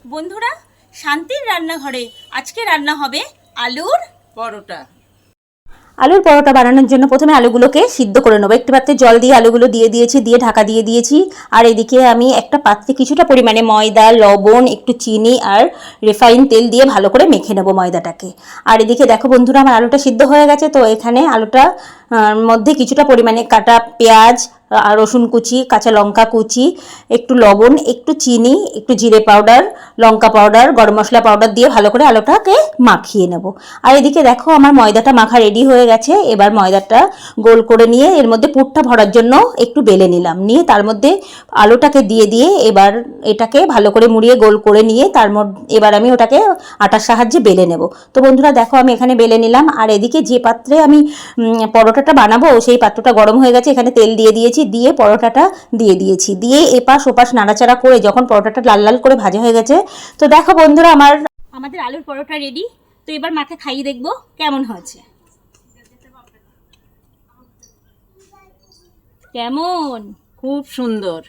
বন্ধুরা, শান্তির রান্নাঘরে আজকে রান্না হবে আলুর পরোটা। আলুর পরোটা বানানোর জন্য প্রথমে আলুগুলোকে সিদ্ধ করে নেবো। একটি পাত্রে জল দিয়ে আলুগুলো দিয়ে দিয়েছি, দিয়ে ঢাকা দিয়ে দিয়েছি। আর এদিকে আমি একটা পাত্রে কিছুটা পরিমাণে ময়দা, লবণ, একটু চিনি আর রিফাইন তেল দিয়ে ভালো করে মেখে নেবো ময়দাটাকে। আর এদিকে দেখো বন্ধুরা, আমার আলুটা সিদ্ধ হয়ে গেছে। তো এখানে আলুটা মধ্যে কিছুটা পরিমাণে কাটা পেঁয়াজ আর রসুন কুচি, কাঁচা লঙ্কা কুচি, একটু লবণ, একটু চিনি, একটু জিরে পাউডার, লঙ্কা পাউডার, গরম মশলা পাউডার দিয়ে ভালো করে আলুটাকে মাখিয়ে নেব। আর এদিকে দেখো আমার ময়দাটা মাখা রেডি হয়ে গেছে। এবার ময়দাটা গোল করে নিয়ে এর মধ্যে পুরটা ভরার জন্য একটু বেলে নিলাম, নিয়ে তার মধ্যে আলুটাকে দিয়ে এবার এটাকে ভালো করে মুড়িয়ে গোল করে নিয়ে তার মধ্যে এবার আমি ওটাকে আটার সাহায্যে বেলে নেব। তো বন্ধুরা দেখো, আমি এখানে বেলে নিলাম। আর এদিকে যে পাত্রে আমি পরোটাটা বানাবো সেই পাত্রটা গরম হয়ে গেছে। এখানে তেল দিয়ে দিয়েছি, দিয়ে পরোটাটা দিয়ে দিয়েছি, দিয়ে এপাশ ওপাশ নাড়াচাড়া করে যখন পরোটাটা লাল লাল করে ভাজা হয়ে গেছে, তো দেখো বন্ধুরা আমাদের আলুর পরোটা রেডি। তো এবার মাকে খাইয়ে দেখবো কেমন হয়েছে। কেমন? খুব সুন্দর।